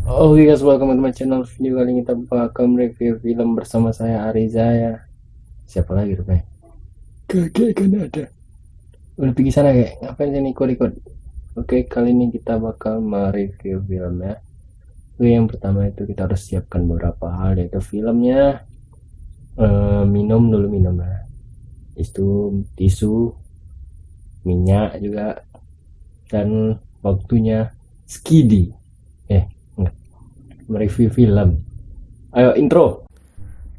Oke guys, welcome teman-teman channel. Video kali ini kita bakal review film bersama saya Ariza ya. Siapa lagi rupanya? Kakek kan ada. Udah pergi sana kayak ngapain sih ikut-ikut? Oke, kali ini kita bakal mereview film ya. Oke, yang pertama itu kita harus siapkan beberapa hal, yaitu filmnya, minum dulu, minum ya. Itu tisu, minyak juga, dan waktunya skidi. Enggak, mereview film. Ayo intro.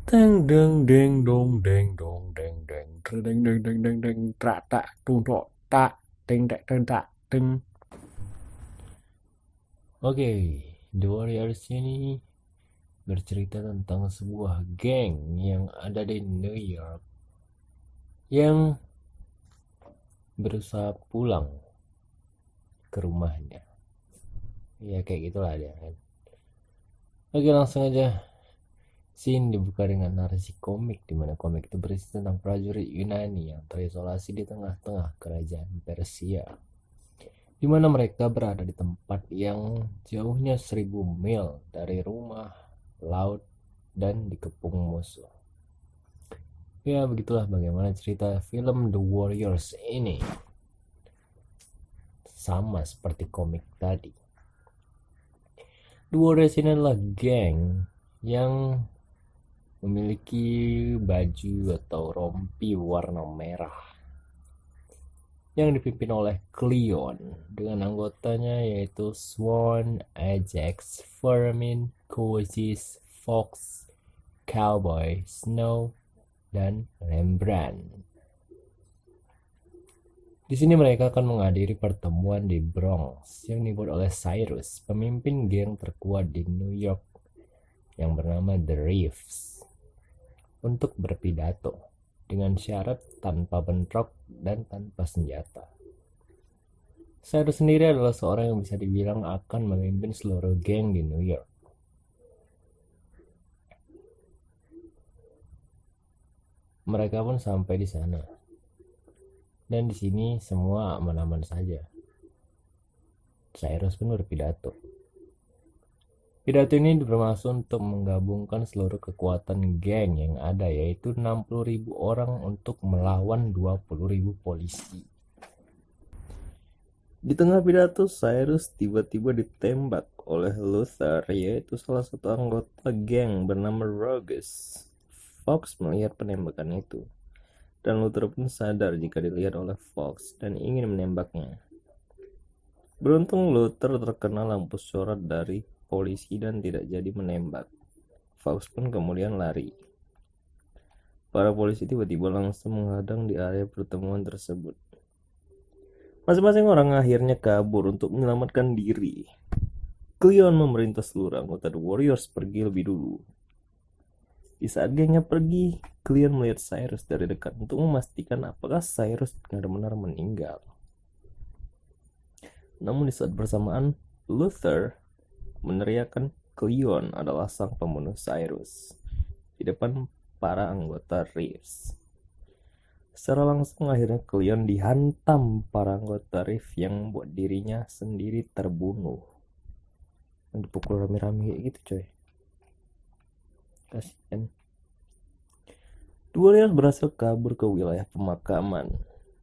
Teng deng deng dong deng dong deng deng deng deng deng deng deng tak tak tung tok tak deng tak deng tak deng. Oke, The Warriors ini bercerita tentang sebuah geng yang ada di New York yang berusaha pulang ke rumahnya. Ya kayak gitulah dia kan. Oke, langsung aja. Scene dibuka dengan narasi komik, di mana komik itu berisi tentang prajurit Yunani yang terisolasi di tengah-tengah kerajaan Persia, di mana mereka berada di tempat yang jauhnya 1000 mil dari rumah, laut, dan dikepung musuh. Ya, begitulah bagaimana cerita film The Warriors ini. Sama seperti komik tadi. The Warriors ini adalah geng yang memiliki baju atau rompi warna merah yang dipimpin oleh Cleon dengan anggotanya yaitu Swan, Ajax, Vermin, Cochise, Fox, Cowboy, Snow, dan Rembrandt. Di sini mereka akan menghadiri pertemuan di Bronx yang dibuat oleh Cyrus, pemimpin geng terkuat di New York yang bernama The Reeves, untuk berpidato dengan syarat tanpa bentrok dan tanpa senjata. Cyrus sendiri adalah seorang yang bisa dibilang akan memimpin seluruh geng di New York. Mereka pun sampai di sana. Dan di sini semua aman-aman saja. Cyrus pun berpidato. Pidato ini bermaksud untuk menggabungkan seluruh kekuatan geng yang ada, yaitu 60.000 orang untuk melawan 20.000 polisi. Di tengah pidato, Cyrus tiba-tiba ditembak oleh Luther, yaitu salah satu anggota geng bernama Rogus. Fox melihat penembakan itu, dan Luther pun sadar jika dilihat oleh Fox dan ingin menembaknya. Beruntung Luther terkena lampu sorot dari polisi dan tidak jadi menembak. Fox pun kemudian lari. Para polisi tiba-tiba langsung menghadang di area pertemuan tersebut. Masing-masing orang akhirnya kabur untuk menyelamatkan diri. Cleon memerintah seluruh anggota The Warriors pergi lebih dulu. Di saat gengnya pergi, Cleon melihat Cyrus dari dekat untuk memastikan apakah Cyrus benar-benar meninggal. Namun di saat bersamaan, Luther meneriakkan Cleon adalah sang pembunuh Cyrus di depan para anggota Reeves. Secara langsung akhirnya Cleon dihantam para anggota Reeves yang membuat dirinya sendiri terbunuh. Dipukul rame-rame kayak gitu coy. Kasihan. Warriors berhasil kabur ke wilayah pemakaman.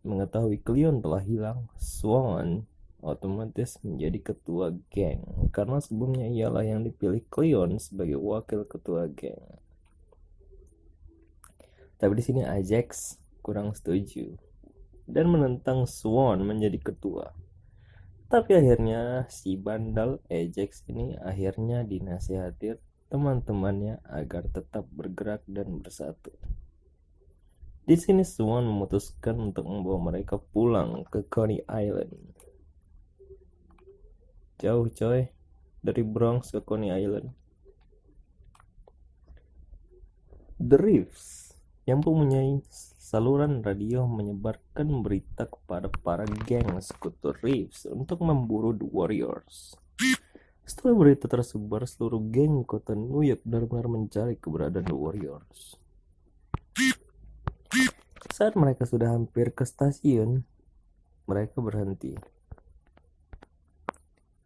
Mengetahui Cleon telah hilang, Swan otomatis menjadi ketua geng karena sebelumnya ialah yang dipilih Cleon sebagai wakil ketua geng. Tapi di sini Ajax kurang setuju dan menentang Swan menjadi ketua. Tapi akhirnya si bandel Ajax ini akhirnya dinasihati teman-temannya agar tetap bergerak dan bersatu. Di sini Swan memutuskan untuk membawa mereka pulang ke Coney Island. Jauh coy, dari Bronx ke Coney Island. The Reeves yang mempunyai saluran radio menyebarkan berita kepada para geng sekutu Reeves untuk memburu The Warriors. Setelah berita tersebar, seluruh geng kota New York benar-benar mencari keberadaan The Warriors. Saat mereka sudah hampir ke stasiun, mereka berhenti.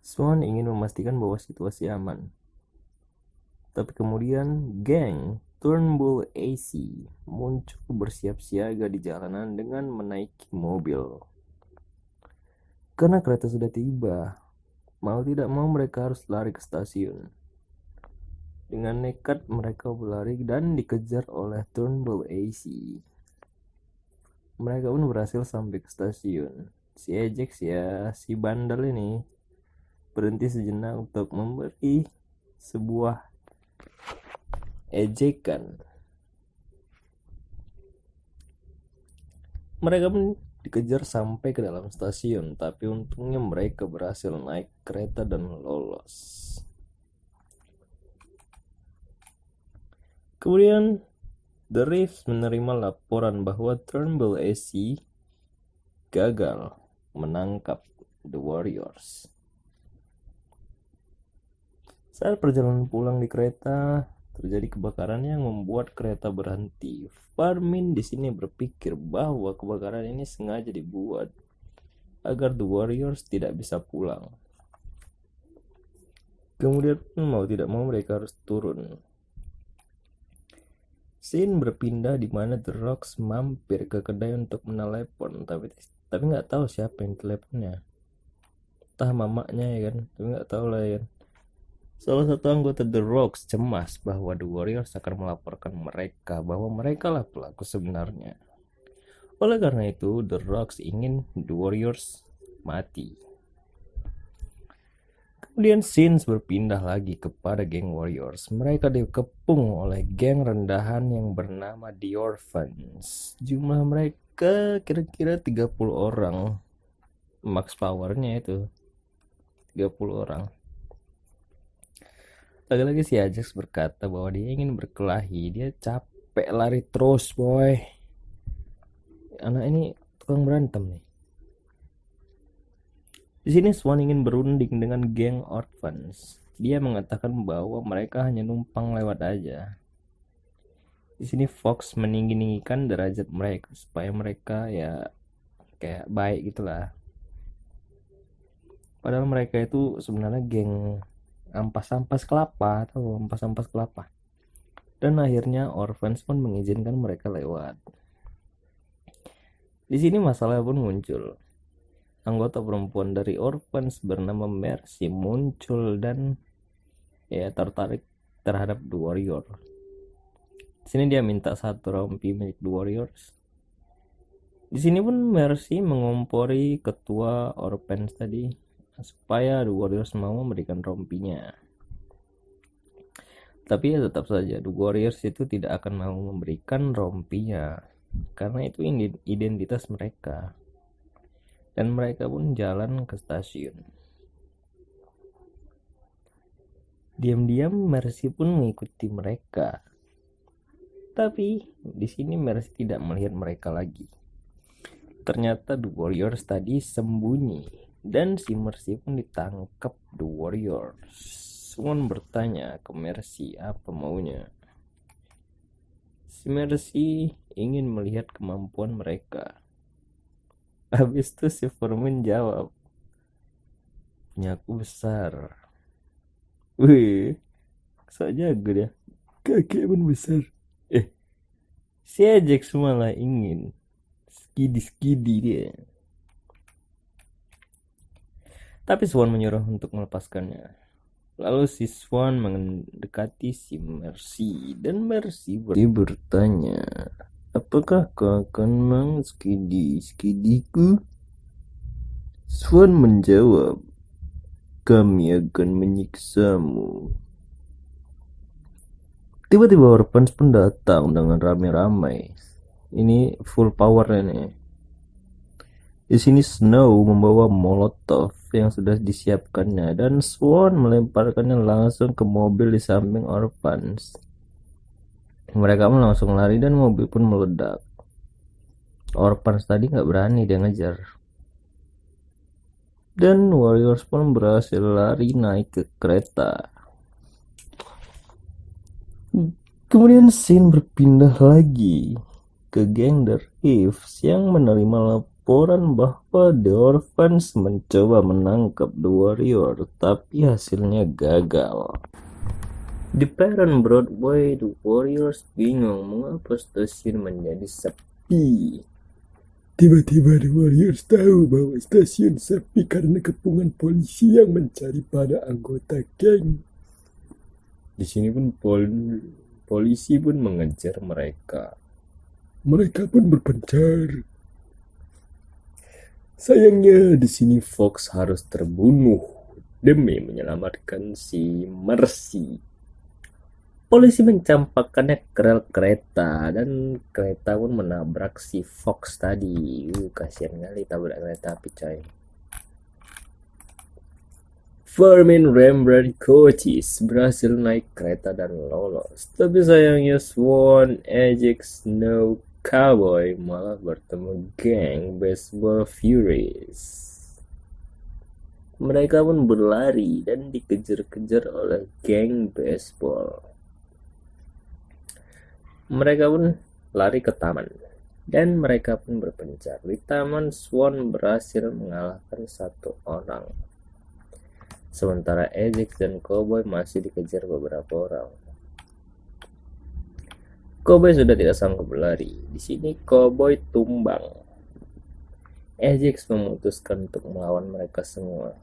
Swan ingin memastikan bahwa situasi aman. Tapi kemudian geng Turnbull AC muncul bersiap siaga di jalanan dengan menaiki mobil. Karena kereta sudah tiba, mau tidak mau mereka harus lari ke stasiun. Dengan nekat mereka berlari dan dikejar oleh Turnbull AC. Mereka pun berhasil sampai ke stasiun. Si Ajax ya, si bandel ini berhenti sejenak untuk memberi sebuah ejekan. Mereka pun dikejar sampai ke dalam stasiun, tapi untungnya mereka berhasil naik kereta dan lolos. Kemudian The Reef menerima laporan bahwa Turnbull AC gagal menangkap The Warriors. Saat perjalanan pulang di kereta, terjadi kebakaran yang membuat kereta berhenti. Farmin di sini berpikir bahwa kebakaran ini sengaja dibuat agar The Warriors tidak bisa pulang. Kemudian mau tidak mau mereka harus turun. Scene berpindah di mana The Rocks mampir ke kedai untuk menelepon, tapi nggak tahu siapa yang teleponnya. Entah mamanya ya kan, tapi nggak tahu lah ya kan. Salah satu anggota The Rocks cemas bahwa The Warriors akan melaporkan mereka bahwa mereka lah pelaku sebenarnya. Oleh karena itu, The Rocks ingin The Warriors mati. Kemudian scenes berpindah lagi kepada geng Warriors. Mereka dikepung oleh geng rendahan yang bernama The Orphans. Jumlah mereka kira-kira 30 orang. Max powernya itu 30 orang. Lagi-lagi si Ajax berkata bahwa dia ingin berkelahi. Dia capek lari terus, boy. Anak ini tukang berantem nih. Di sini Swan ingin berunding dengan geng Orphans. Dia mengatakan bahwa mereka hanya numpang lewat aja. Di sini Fox meninggi-ninggikan derajat mereka supaya mereka ya kayak baik gitulah. Padahal mereka itu sebenarnya geng ampas-ampas kelapa atau ampas-ampas kelapa. Dan akhirnya Orphans pun mengizinkan mereka lewat. Di sini masalah pun muncul. Anggota perempuan dari Orphans bernama Mercy muncul dan ya tertarik terhadap The Warrior. Di sini dia minta satu rompi milik The Warriors. Di sini pun Mercy mengompori ketua Orphans tadi supaya The Warriors mau memberikan rompinya. Tapi ya tetap saja The Warriors itu tidak akan mau memberikan rompinya karena itu identitas mereka. Dan mereka pun jalan ke stasiun. Diam-diam Mercy pun mengikuti mereka. Tapi di sini Mercy tidak melihat mereka lagi. Ternyata The Warriors tadi sembunyi dan si Mercy pun ditangkap The Warriors. Swan bertanya ke Mercy apa maunya. Si Mercy ingin melihat kemampuan mereka. Habis itu si Farmin jawab, punyaku besar. Wih, sok jago dia. Kakek pun besar. Si Ajax malah ingin skidi dia. Tapi Swan menyuruh untuk melepaskannya. Lalu si Swan mendekati si Mercy dan Mercy bertanya, apakah kau akan mau skidiku? Swan menjawab, kami akan menyiksamu. Tiba-tiba Orphans pun datang dengan ramai-ramai. Ini full power ini. Di sini Snow membawa molotov yang sudah disiapkannya dan Swan melemparkannya langsung ke mobil di samping Orphans. Mereka pun langsung lari dan mobil pun meledak. Orphans tadi nggak berani dia ngejar. Dan Warriors pun berhasil lari naik ke kereta. Kemudian scene berpindah lagi ke geng The Reefs yang menerima laporan bahwa The Orphans mencoba menangkap The Warrior, tapi hasilnya gagal. Di peron Broadway, The Warriors bingung mengapa stasiun menjadi sepi. Tiba-tiba The Warriors tahu bahwa stasiun sepi karena kepungan polisi yang mencari para anggota geng. Di sini pun polisi pun mengejar mereka. Mereka pun berpencar. Sayangnya Di sini Fox harus terbunuh demi menyelamatkan si Mercy. Polisi mencampakkannya ke rel kereta dan kereta pun menabrak si Fox tadi. Kasihan kali tabrak kereta api, coy. Fermin Rembrandt Curtis berhasil naik kereta dan lolos. Tapi sayangnya Swan, Ajax, Snow, Cowboy malah bertemu geng Baseball Furies. Mereka pun berlari dan dikejar-kejar oleh geng baseball. Mereka pun lari ke taman dan mereka pun berpencar. Di taman, Swan berhasil mengalahkan satu orang. Sementara Ajax dan Cowboy masih dikejar beberapa orang. Cowboy sudah tidak sanggup berlari. Di sini Cowboy tumbang. Ajax memutuskan untuk melawan mereka semua.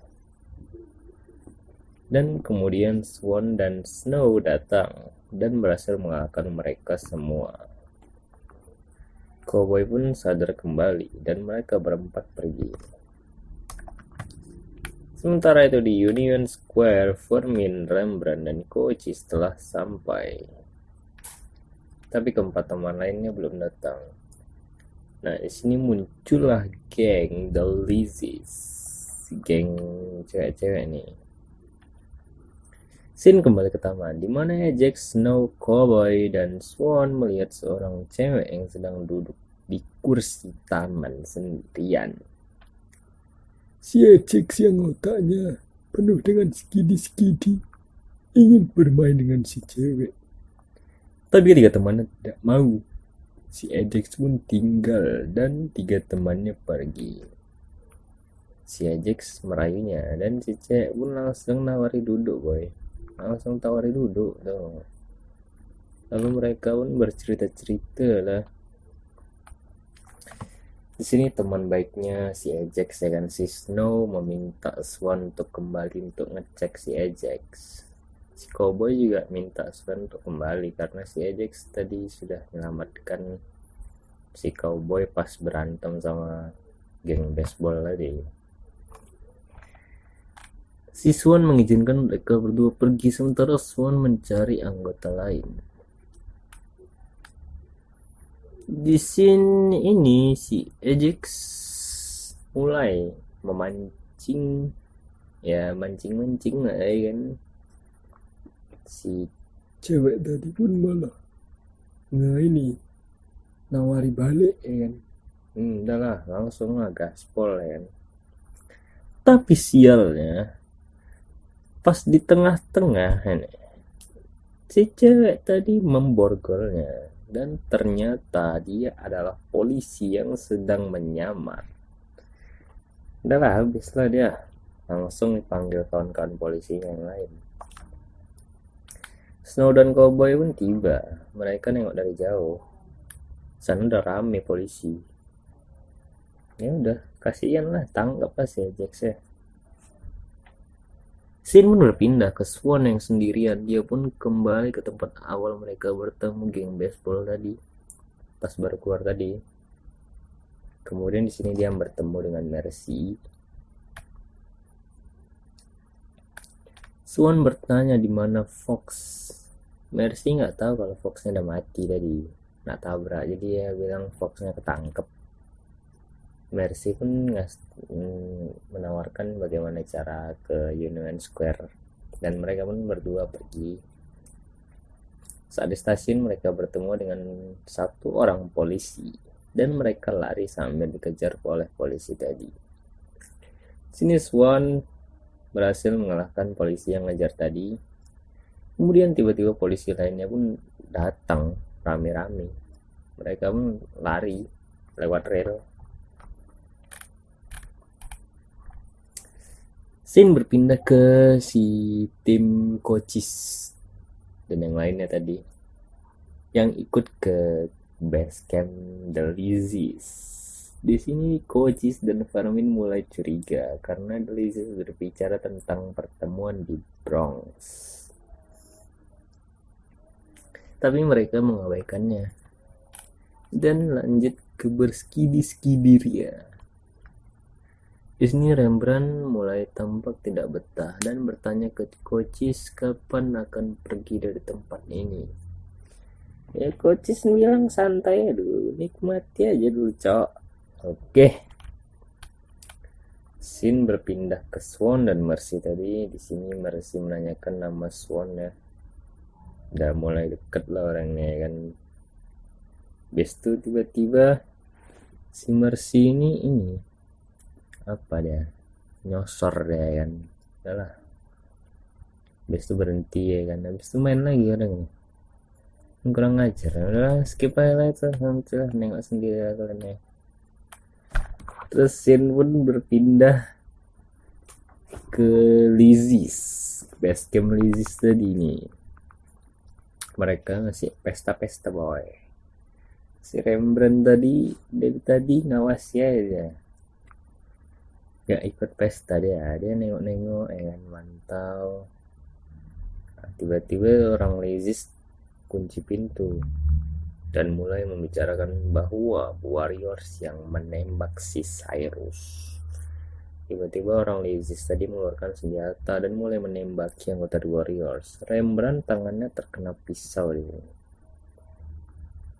Dan kemudian Swan dan Snow datang dan berhasil mengalahkan mereka semua. Cowboy pun sadar kembali dan mereka berempat pergi. Sementara itu di Union Square, Fermin, Rembrandt, dan Cochise telah sampai. Tapi keempat teman lainnya belum datang. Nah, di sini muncullah geng The Lizzies, geng cewek-cewek nih. Scene kembali ke taman, di mana Ajax, Snow, Cowboy, dan Swan melihat seorang cewek yang sedang duduk di kursi taman sendirian. si Ajax yang otaknya penuh dengan skidi-skidi ingin bermain dengan si cewek. Tapi ketiga temannya tidak mau. Si Ajax pun tinggal dan tiga temannya pergi. Si Ajax merayunya dan si cewek pun langsung nawari duduk, boy. Langsung tawari duduk tuh. Lalu mereka pun bercerita-cerita lah. Di sini teman baiknya si Ajax ya kan, si Snow meminta Swan untuk kembali untuk ngecek si Ajax. Si Cowboy juga minta Swan untuk kembali karena si Ajax tadi sudah menyelamatkan si Cowboy pas berantem sama geng baseball tadi. Si Swan mengizinkan mereka berdua pergi sementara Swan mencari anggota lain. Di sini ini si Ajax mulai memancing, ya mancing-mancing lah ya kan. Si Cewek tadi pun malah nawari balik ya kan. udahlah langsung lah gaspol ya kan. Tapi sialnya pas di tengah-tengah si cewek tadi memborgolnya dan ternyata dia adalah polisi yang sedang menyamar. Udahlah habislah dia, langsung dipanggil kawan-kawan polisi yang lain. Snow dan Cowboy pun tiba. Mereka nengok dari jauh. Sana udah rame polisi. Ya udah, kasihan lah, tangkap lah si Ajax ya. Scene pun berpindah ke Swan yang sendirian. Dia pun kembali ke tempat awal mereka bertemu geng baseball tadi. Pas baru keluar tadi. Kemudian di sini dia bertemu dengan Mercy. Swan bertanya di mana Fox. Mercy nggak tahu kalau Foxnya udah mati tadi, nggak tabrak. Jadi dia bilang Foxnya ketangkep. Mercy pun menawarkan bagaimana cara ke Union Square dan mereka pun berdua pergi. Saat di stasiun mereka bertemu dengan satu orang polisi dan mereka lari sambil dikejar oleh polisi tadi. Sini Swan berhasil mengalahkan polisi yang ngejar tadi. Kemudian tiba-tiba polisi lainnya pun datang rame-rame. Mereka pun lari lewat rel. Scene berpindah ke si tim coaches dan yang lainnya tadi yang ikut ke base camp The Lizzies. Di sini coaches dan Farmin mulai curiga karena The Lizzies berbicara tentang pertemuan di Bronx. Tapi mereka mengabaikannya dan lanjut ke berskidi-skidi ria. Di sini Rembrandt mulai tampak tidak betah dan bertanya ke coaches kapan akan pergi dari tempat ini. Ya coaches bilang santai dulu, nikmati aja dulu cok. Oke. Scene berpindah ke Swan dan Mercy tadi. Di sini Mercy menanyakan nama Swan ya. Udah mulai deket lah orangnya kan. Habis itu tiba-tiba si Mercy ini apa dia? Nyosor dia kan. Udahlah. Habis itu berhenti ya kan. Habis itu main lagi orangnya. Kurang ajar. Udah skip aja lah itu. Nanti lah nengok sendiri lah kalian ya. Terus scene pun berpindah ke Lizzies, base camp Lizzies tadi nih. Mereka ngasih pesta-pesta boy. Si Rembrandt tadi dari tadi ngawasi aja. Gak ikut pesta dia nengok-nengok ya kan, mantau. Nah, tiba-tiba orang Lizzies kunci pintu dan mulai membicarakan bahwa Warriors yang menembak si Cyrus. Tiba-tiba orang Lizzies tadi mengeluarkan senjata dan mulai menembaki anggota The Warriors. Rembrandt tangannya terkena pisau di sini.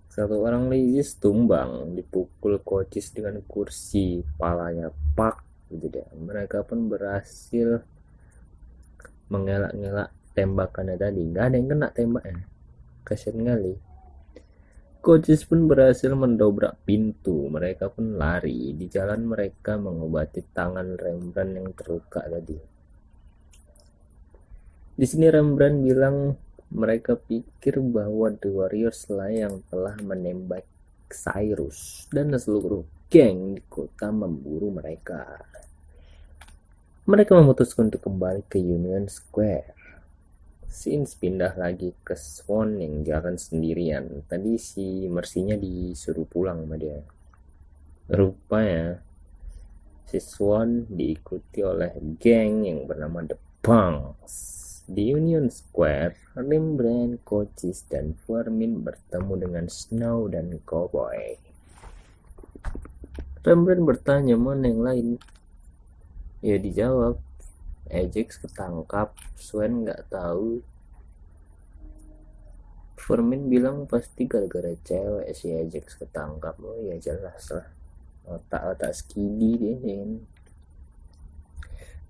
Satu orang Lizzies tumbang, dipukul coaches dengan kursi, palanya pak gitu deh. Mereka pun berhasil mengelak-ngelak tembakannya tadi. Nggak ada yang kena tembaknya. Kasian kali. Coaches pun berhasil mendobrak pintu. Mereka pun lari. Di jalan mereka mengobati tangan Rembrandt yang terluka tadi. Di sini Rembrandt bilang mereka pikir bahwa The Warriors lah yang telah menembak Cyrus dan seluruh geng di kota memburu mereka. Mereka memutuskan untuk kembali ke Union Square. Scenes pindah lagi ke Swan yang jalan sendirian. Tadi si Mercy-nya disuruh pulang sama dia. Rupanya si Swan diikuti oleh geng yang bernama The Punks. Di Union Square, Rembrandt, Coaches, dan Farmin bertemu dengan Snow dan Cowboy. Rembrandt bertanya mana yang lain. Ya dijawab, Ajax ketangkap, Swan nggak tahu. Farmin bilang pasti gara-gara cewek si Ajax ketangkap. Oh ya jelas lah, otak-otak skidi dia ini.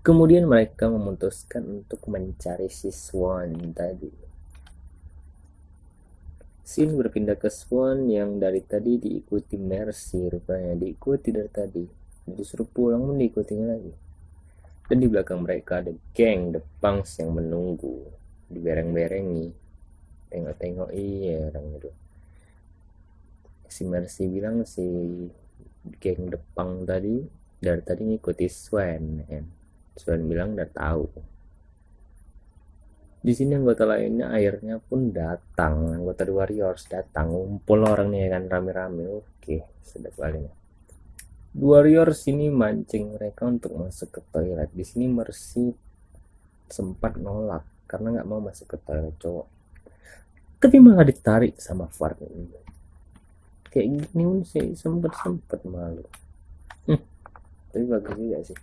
Kemudian mereka memutuskan untuk mencari si Swan tadi. Scene berpindah ke Swan yang dari tadi diikuti Mercy, rupanya diikuti dari tadi. Disuruh pulang pun diikutinya lagi. Dan di belakang mereka ada geng The Punks yang menunggu, dibereng-berengi. Tengok-tengok iya orang itu. Si Mercy bilang si geng The Punk tadi dari tadi ngikuti Swan kan. Swan bilang udah tahu. Di sini anggota lainnya akhirnya pun datang, anggota The Warriors datang, ngumpul orang nih kan rame-rame. Oke, sudah baliknya. The Warriors ini mancing mereka untuk masuk ke toilet. Di sini Mercy sempat nolak karena nggak mau masuk ke toilet cowok. Tapi malah ditarik sama Fard ini. Kayak gini pun sih sempet malu. Tapi bagus juga sih.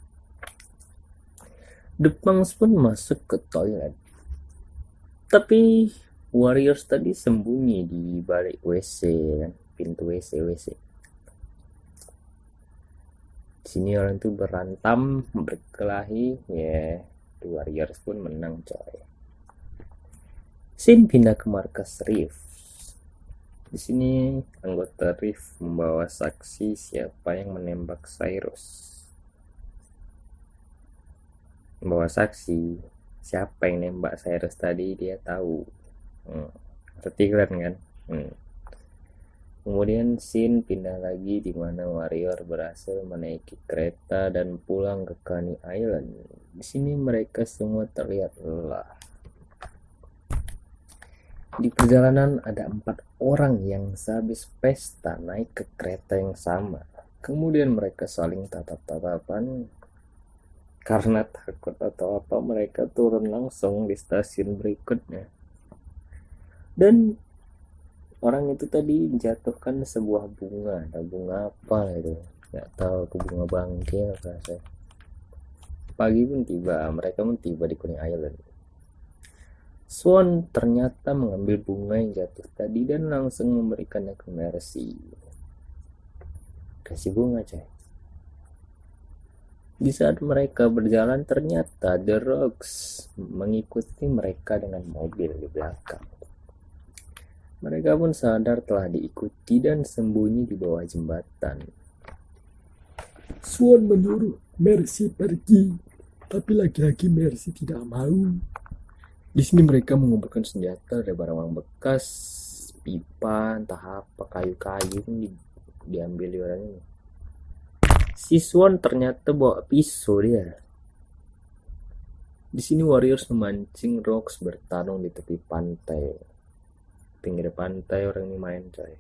The Punks pun masuk ke toilet. Tapi Warriors tadi sembunyi di balik WC kan, pintu WC. Di sini orang itu berantam, berkelahi, ya The Warriors pun menang coy. Scene pindah ke markas Reef. Di sini anggota Reef membawa saksi siapa yang menembak Cyrus. Membawa saksi siapa yang nembak Cyrus tadi dia tahu. Ngerti kalian kan? Kemudian scene pindah lagi di mana warrior berhasil menaiki kereta dan pulang ke Coney Island. Di sini mereka semua terlihat lelah. Di perjalanan ada 4 orang yang sehabis pesta naik ke kereta yang sama. Kemudian mereka saling tatap-tatapan. Karena takut atau apa, mereka turun langsung di stasiun berikutnya. Dan orang itu tadi menjatuhkan sebuah bunga. Ada bunga apa itu? Nggak tahu, ke bunga bangke apa saya. Pagi pun tiba, mereka pun tiba di Coney Island. Swan ternyata mengambil bunga yang jatuh tadi dan langsung memberikannya ke Mercy. Kasih bunga, coy. Di saat mereka berjalan, ternyata The Rocks mengikuti mereka dengan mobil di belakang. Mereka pun sadar telah diikuti dan sembunyi di bawah jembatan. Swan menyuruh Mercy pergi, tapi lagi-lagi Mercy tidak mau. Di sini mereka mengumpulkan senjata, ada barang bekas, pipa, entah apa, kayu-kayu pun diambil di orang ini. Si Swan ternyata bawa pisau dia. Di sini warriors memancing Rocks bertarung di tepi pantai. Pinggir pantai orang ini main, coy.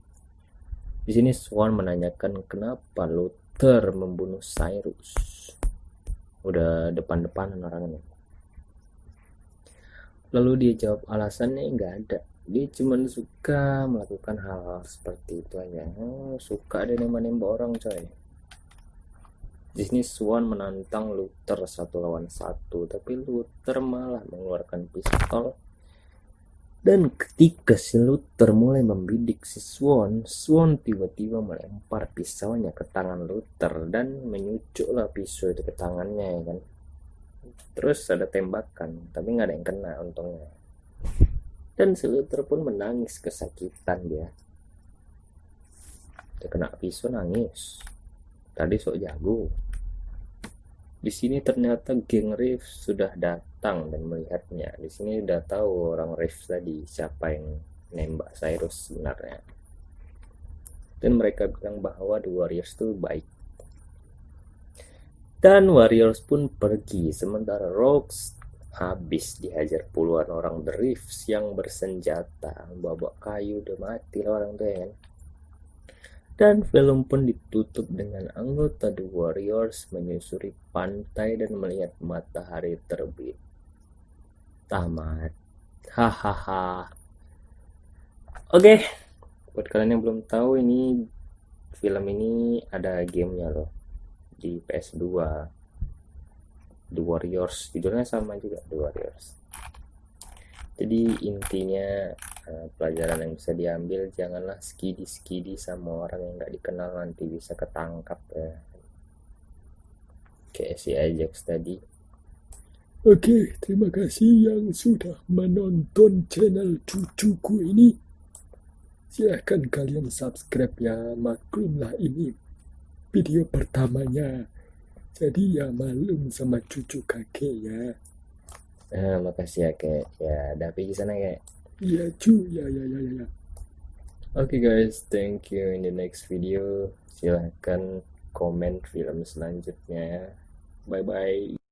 Di sini Swan menanyakan kenapa Luther membunuh Cyrus. Udah depan-depanan orang ini. Lalu dia jawab alasannya nggak ada. Dia cuma suka melakukan hal-hal seperti itu aja. Suka dia nembak-nembak orang, coy. Di sini Swan menantang Luther 1 lawan 1, tapi Luther malah mengeluarkan pistol. Dan ketika si Luther mulai membidik si Swan, Swan tiba-tiba melempar pisaunya ke tangan Luther dan menyucuklah pisau itu ke tangannya, ya kan. Terus ada tembakan, tapi nggak ada yang kena untungnya. Dan si Luther pun menangis kesakitan dia. Dia kena pisau nangis. Tadi sok jago. Di sini ternyata geng Reeves sudah datang dan melihatnya. Di sini udah tahu orang Reeves tadi siapa yang nembak Cyrus sebenarnya. Dan mereka bilang bahwa The Warriors itu baik. Dan Warriors pun pergi, sementara Rocks habis dihajar puluhan orang The Reeves yang bersenjata. Bawa kayu, udah mati lah orang tuh, ya kan. Dan film pun ditutup dengan anggota The Warriors menyusuri pantai dan melihat matahari terbit. Tamat. Hahaha. Oke, buat kalian yang belum tahu, ini film ini ada gamenya loh di PS2. The Warriors, judulnya sama juga, The Warriors. Jadi intinya pelajaran yang bisa diambil, janganlah skidi sama orang yang gak dikenal, nanti bisa ketangkap ya. Kayak si Ajax tadi. Oke, terima kasih yang sudah menonton channel cucuku ini. Silahkan kalian subscribe ya, maklumlah ini video pertamanya. Jadi ya malum sama cucu kakek ya. Makasih ya kek. Ya, udah pergi sana kek. Ya cu, ya. Oke guys, thank you. In the next video, silahkan komen film selanjutnya. Bye bye.